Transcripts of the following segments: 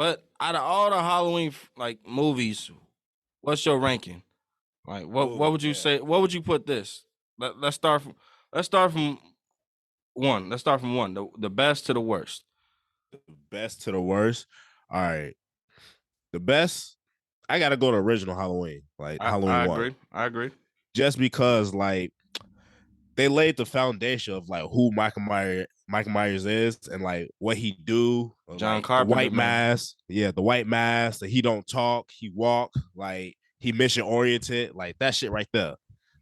But out of all the Halloween like movies, what's your ranking? Like what Oh would you man, say? What would you put this? Let's start from let's start from one. Let's start from one. The best to the worst. best to the worst. All right, the best. I gotta go to original Halloween, like I Halloween one, agree. I agree. just because like they laid the foundation of like who Michael Myers is and like what he do, John like the Carpenter, white man. mask, yeah, the white mask that he don't talk, he walk, like he mission oriented, like that shit right there,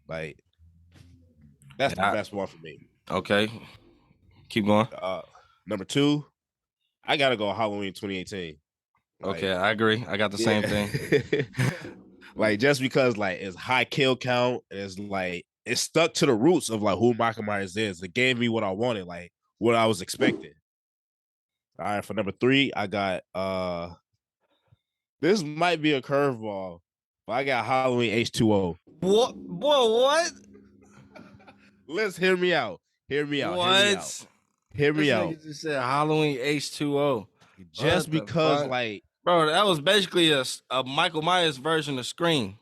like that's the Yeah. best one for me. Okay. Keep going. Uh, Number two, I gotta go Halloween 2018. Okay, Like, I agree. I got the same yeah, thing. like just because like it's high kill count, it's like it stuck to the roots of like who Michael Myers is. It gave me what I wanted, like what I was expecting. All right, for number three, I got this might be a curveball, but I got Halloween H2O. What? Boy, what? Let's hear me out. Hear me out. Hear me out. What? Hear This me out. nigga just said Halloween H2O. Just What the because fuck? like Bro, that was basically a Michael Myers version of Scream.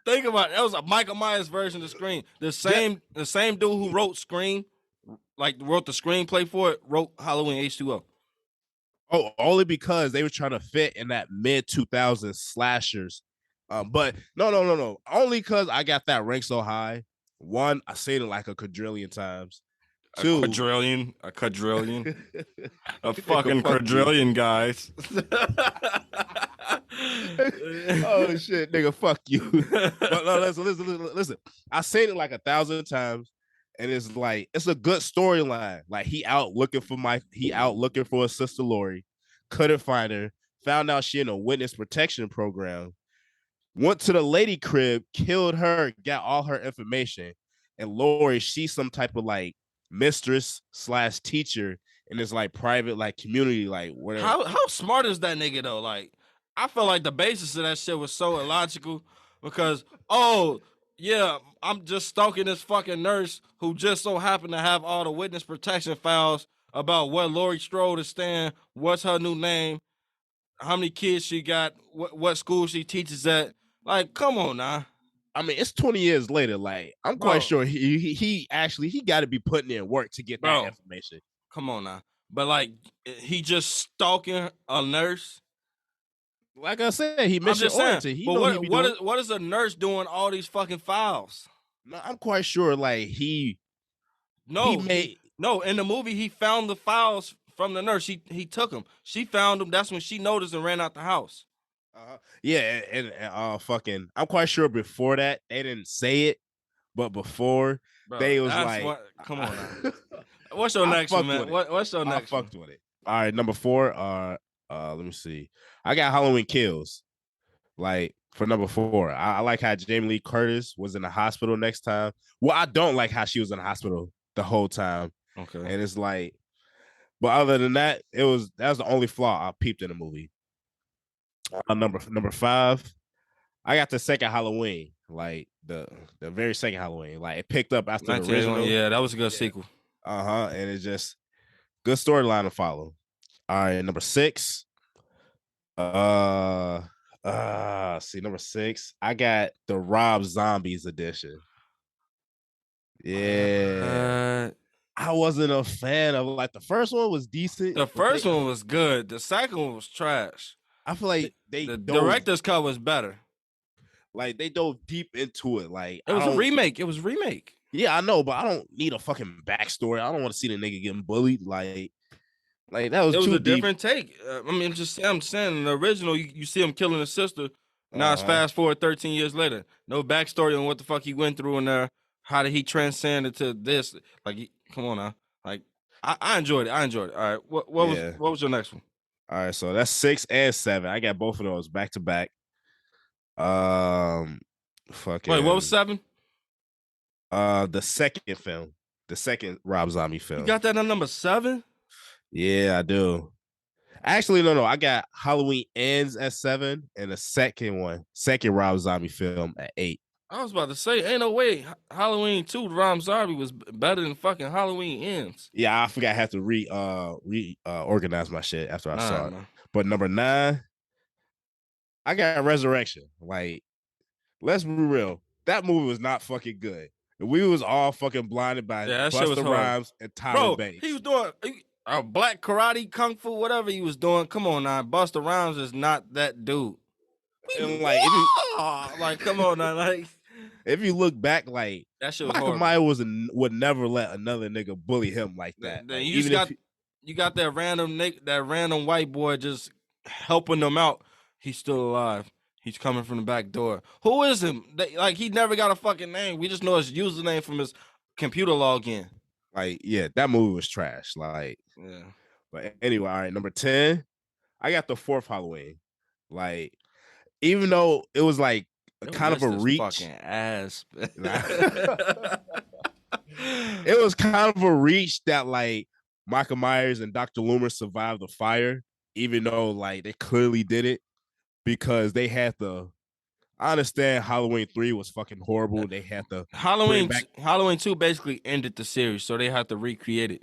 Think about it. That was a Michael Myers version of Scream. The same dude who wrote Scream, like wrote the screenplay for it, wrote Halloween H2O. Oh, only because they were trying to fit in that mid 2000s slashers. But no. Only because I got that rank so high. One, I seen it like a quadrillion times. A Two, quadrillion, a nigga, fucking fuck you. quadrillion, guys. Oh shit, nigga, fuck you. But no, listen. I seen it like 1,000 times, and it's like it's a good storyline. Like he out looking for his sister Lori, couldn't find her, found out she in a witness protection program, went to the lady crib, killed her, got all her information, and Lori, she's some type of like mistress slash teacher in this like private like community like whatever. How smart is that nigga though? Like, I felt like the basis of that shit was so illogical because yeah, I'm just stalking this fucking nurse who just so happened to have all the witness protection files about what Laurie Strode is staying, what's her new name, how many kids she got, what school she teaches at. Like, come on now. I mean, it's 20 years later. Like, I'm quite Bro, sure he actually he got to be putting in work to get that bro, information. come on now. But like, he just stalking a nurse. Like I said, he I'm mission just saying. oriented. He But know he be doing. what is a nurse doing all these fucking files? No, I'm quite sure. Like he No, made. in the movie he found the files from the nurse. He took them. She found them. That's when she noticed and ran out the house. Yeah, and fucking. I'm quite sure before that they didn't say it, but before Bro, they was that's like, what. Come on now. What's your I next one, fucked man? with it. What's your I next one? fucked with it. All right, number four. Let me see. I got Halloween Kills. Like for number four, I like how Jamie Lee Curtis was in the hospital next time. Well, I don't like how she was in the hospital the whole time. Okay. And it's like, but other than that, that was the only flaw I peeped in the movie. Number five, I got the second Halloween, like the very second Halloween. Like it picked up after the original. Yeah, that was a good sequel. And it's just good storyline to follow. All right, number six. See, number six, I got the Rob Zombies edition. Yeah. I wasn't a fan of like the first one was decent. The first one was good. The second one was trash. I feel like the director's cut was better. Like they dove deep into it. Like it was a remake. It was a remake. Yeah, I know, but I don't need a fucking backstory. I don't want to see the nigga getting bullied. Like that was too a deep. Different take. I mean, I'm saying in the original, you see him killing his sister. Now it's fast forward 13 years later. No backstory on what the fuck he went through in there. How did he transcend into this? Like, come on now. Like, I enjoyed it. All right. What was your next one? All right, so that's 6 and 7. I got both of those back to back. Fucking. Wait, what was 7? The second film, the second Rob Zombie film. You got that on number 7? Yeah, I do. Actually, no. I got Halloween Ends at 7, and the second Rob Zombie film at 8. I was about to say, ain't no way Halloween 2 Rom Zombie was better than fucking Halloween Ends. Yeah, I forgot I had to organize my shit after I All saw right, it. man. But number 9, I got Resurrection. Like, let's be real. That movie was not fucking good. We was all fucking blinded by Yeah, that shit was Busta hard. Rhymes and Tyler Bro, he Banks. was doing black karate, kung fu, whatever he was doing. Come on now. Busta Rhymes is not that dude. And like Like, come on now. Like, if you look back, like that shit was Michael horrible. Myers would never let another nigga bully him like that. Then Like you just even if got that random white boy just helping them out. He's still alive. He's coming from the back door. Who is him? Like, he never got a fucking name. We just know his username from his computer login. like, yeah, that movie was trash. Like, Yeah. but anyway, all right, number 10, I got the fourth Halloween. Like, even though it was like Your kind of list a is reach, fucking ass. it was kind of a reach that like Michael Myers and Dr. Loomis survived the fire, even though like they clearly did it because they had the. I understand Halloween 3 was fucking horrible. They had to bring back. Halloween 2 basically ended the series, so they had to recreate it.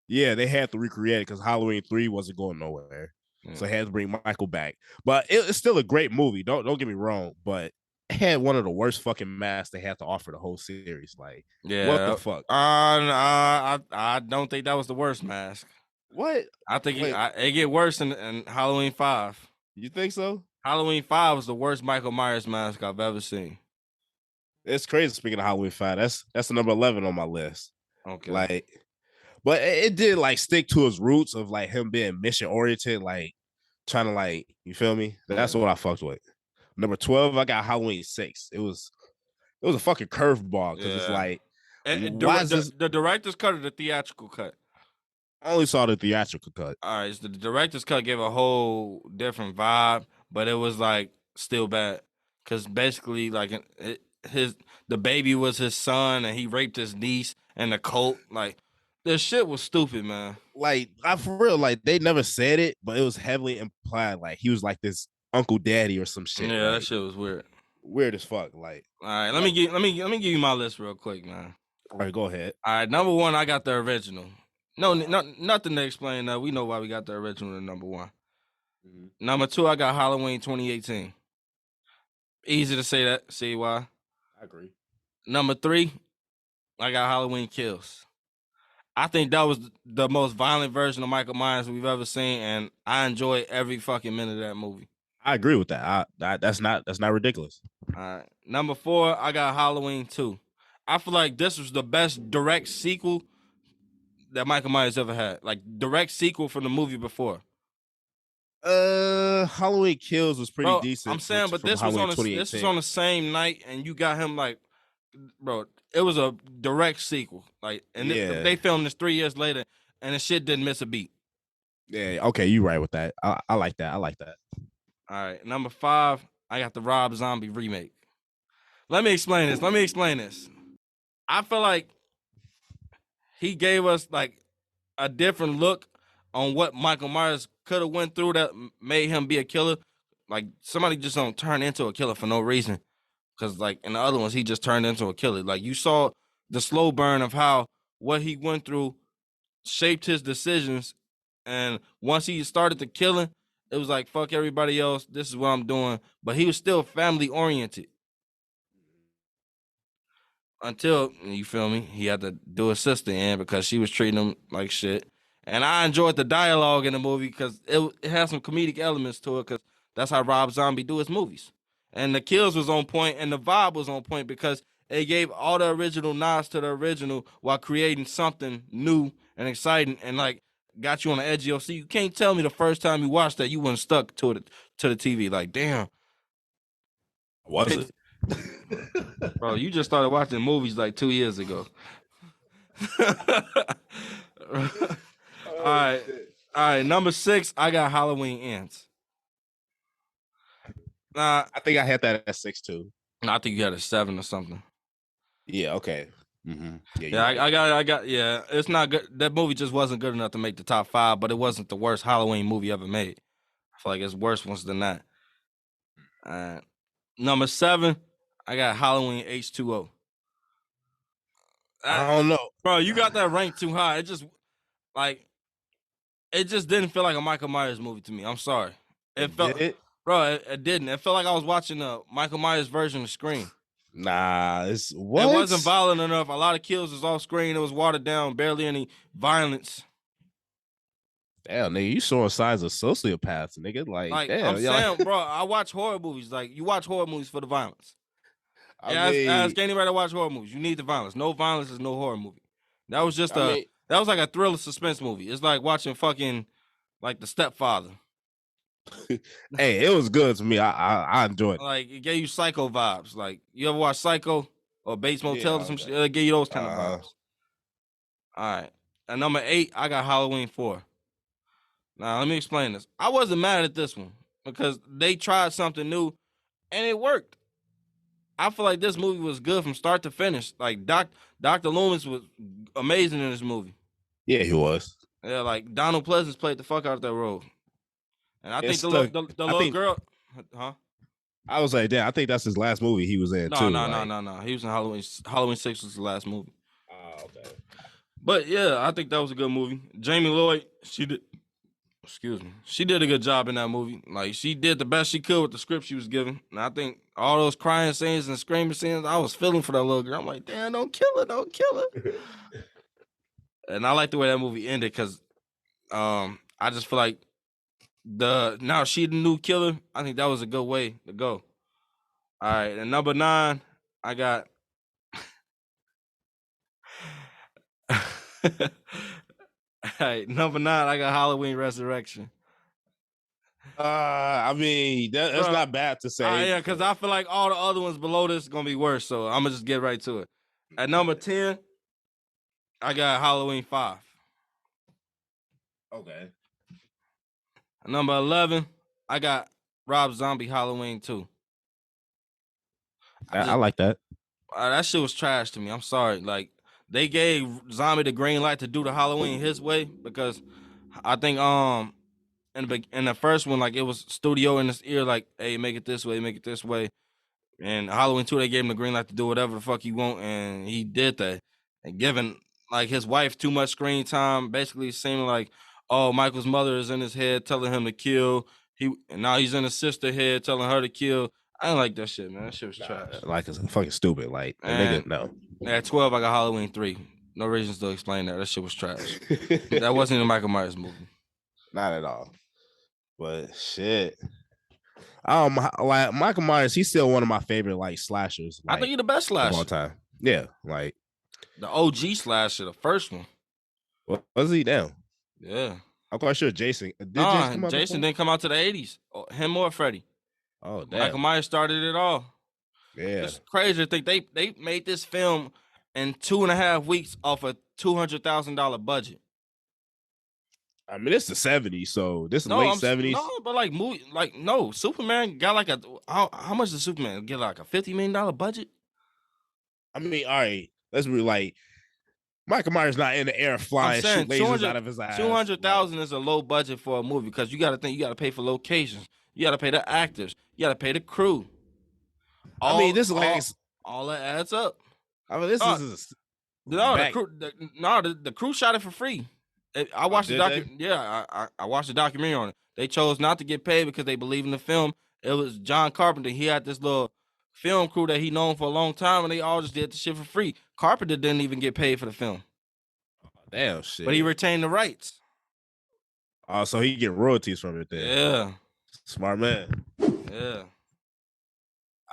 Yeah, they had to recreate it because Halloween 3 wasn't going nowhere. So they had to bring Michael back. But it's still a great movie. Don't get me wrong, but it had one of the worst fucking masks they had to offer the whole series. Like, what the fuck? I don't think that was the worst mask. What? I think it get worse in Halloween 5. You think so? Halloween 5 was the worst Michael Myers mask I've ever seen. It's crazy. Speaking of Halloween 5, that's the number 11 on my list. Okay. Like, but it did like stick to his roots of like him being mission oriented, like trying to like, you feel me? That's what I fucked with. Number 12, I got Halloween 6. It was a fucking curveball because it's like, why is this? The director's cut or the theatrical cut? I only saw the theatrical cut. All right, so the director's cut gave a whole different vibe, but it was like still bad because basically like the baby was his son and he raped his niece and the cult. Like, this shit was stupid, man. Like, I for real, like they never said it, but it was heavily implied. Like he was like this uncle daddy or some shit. Yeah, like, that shit was weird. Weird as fuck. Like, all right, let me give you my list real quick, man. All right, go ahead. All right, number 1, I got the original. No, nothing to explain. We know why we got the original at number 1. Mm-hmm. Number 2, I got Halloween 2018. Easy to say that. See why? I agree. Number 3, I got Halloween Kills. I think that was the most violent version of Michael Myers we've ever seen, and I enjoy every fucking minute of that movie. I agree with that. That's not ridiculous. All right. Number 4, I got Halloween 2. I feel like this was the best direct sequel that Michael Myers ever had. Like, direct sequel from the movie before. Halloween Kills was pretty decent. I'm saying, but this was on the same night, and you got him like, bro. It was a direct sequel. Like, and they filmed this 3 years later, and the shit didn't miss a beat. Yeah. Okay, you right with that. I like that. All right. Number 5, I got the Rob Zombie remake. Let me explain this. I feel like he gave us like a different look on what Michael Myers could have went through that made him be a killer. Like, somebody just don't turn into a killer for no reason. Because like in the other ones, he just turned into a killer. Like, you saw the slow burn of how what he went through shaped his decisions. And once he started to killing, it was like, fuck everybody else. This is what I'm doing. But he was still family oriented. Until, you feel me, he had to do his sister in because she was treating him like shit. And I enjoyed the dialogue in the movie because it has some comedic elements to it because that's how Rob Zombie do his movies. And the kills was on point and the vibe was on point because it gave all the original nods to the original while creating something new and exciting and like got you on the edge of your seat. You can't tell me the first time you watched that you weren't stuck to the TV. Like, damn. Was it? Bro, you just started watching movies like 2 years ago. All right. Number 6, I got Halloween Ends. I think I had that at 6 too. I think you had a 7 or something. Yeah. Okay. Mm-hmm. Yeah, I got. Yeah, it's not good. That movie just wasn't good enough to make the top 5, but it wasn't the worst Halloween movie ever made. I feel like it's worse ones than that. Number 7, I got Halloween H2O. I don't know, Bro, you got that ranked too high. It just didn't feel like a Michael Myers movie to me. I'm sorry. it did. Bro, it didn't. It felt like I was watching a Michael Myers version of Scream. Nah, it's what? It wasn't violent enough. A lot of kills was off screen. It was watered down. Barely any violence. Damn, nigga, you showing signs of sociopaths, nigga. Like damn, I'm saying, bro, I watch horror movies. Like, you watch horror movies for the violence. Ask anybody to watch horror movies. You need the violence. No violence is no horror movie. That was just that was like a thriller suspense movie. It's like watching fucking like The Stepfather. Hey, it was good to me. I enjoyed it. Like, it gave you Psycho vibes. Like, you ever watch Psycho or Bates Motel or some shit? It gave you those kind of vibes. All right. At number 8, I got Halloween 4. Now, let me explain this. I wasn't mad at this one because they tried something new and it worked. I feel like this movie was good from start to finish. Like, Dr. Loomis was amazing in this movie. Yeah, he was. Yeah, like, Donald Pleasance played the fuck out of that role. And I think the little girl, huh? I was like, damn, I think that's his last movie he was in too. No. He was in Halloween. Halloween 6 was the last movie. Oh, okay. But yeah, I think that was a good movie. Jamie Lloyd, she did a good job in that movie. Like, she did the best she could with the script she was given. And I think all those crying scenes and screaming scenes, I was feeling for that little girl. I'm like, damn, don't kill her. And I like the way that movie ended because I just feel like now she the new killer. I think that was a good way to go. All right, and number 9, I got all right, number 9, I got Halloween Resurrection. I mean, that's not bad to say. Yeah, because I feel like all the other ones below this gonna be worse. So I'm gonna just get right to it. At number 10, I got Halloween 5. Okay. At number 11, I got Rob Zombie Halloween 2. I like that. That shit was trash to me. I'm sorry. Like, they gave Zombie the green light to do the Halloween his way because I think in the first one, like, it was studio in his ear, like, hey, make it this way. And Halloween 2, they gave him the green light to do whatever the fuck he want, and he did that. And giving, like, his wife too much screen time, basically seeming like, oh, Michael's mother is in his head telling him to kill. And now he's in his sister's head telling her to kill. I didn't like that shit, man. That shit was trash. Like, it's fucking stupid. Like, the nigga, no. At 12, I got Halloween 3. No reasons to explain that. That shit was trash. That wasn't a Michael Myers movie. Not at all. But shit. Like, Michael Myers, he's still one of my favorite, like, slashers. Like, I think he's the best slasher of all time. Yeah, like the OG slasher, the first one. What was he down? Yeah. I'm quite sure Jason. Jason didn't come out to the 80s. Him or Freddy. Oh, damn. Michael Myers started it all. Yeah. It's crazy to think they made this film in 2.5 weeks off a $200,000 budget. I mean, it's the 70s, so this is late 70s. No, but Superman got like how much did Superman get, like a $50 million budget? I mean, all right, let's be like, Michael Myers not in the air flying shoot lasers out of his eyes. 200,000 is a low budget for a movie because you got to think you got to pay for locations, you got to pay the actors, you got to pay the crew. All that adds up. I mean, the crew shot it for free. I watched the documentary. Yeah, I watched the documentary on it. They chose not to get paid because they believe in the film. It was John Carpenter. He had this little film crew that he known for a long time, and they all just did the shit for free. Carpenter didn't even get paid for the film. Damn shit. But he retained the rights. Oh, so he get royalties from it then. Yeah. Smart man. Yeah.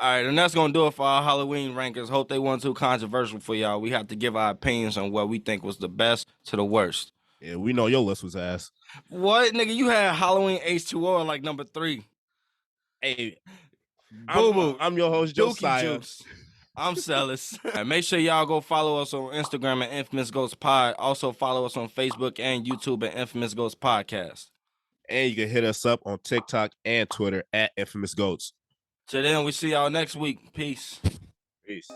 All right, and that's gonna do it for our Halloween rankings. Hope they weren't too controversial for y'all. We have to give our opinions on what we think was the best to the worst. Yeah, we know your list was ass. What, nigga? You had Halloween H2O like number 3. Hey, Boo-boo. I'm your host, Josiah. I'm Cellus. And make sure y'all go follow us on Instagram at Infamous Ghost Pod. Also follow us on Facebook and YouTube at Infamous Ghost Podcast. And you can hit us up on TikTok and Twitter at Infamous Goats. Till then, we see y'all next week. Peace. Peace.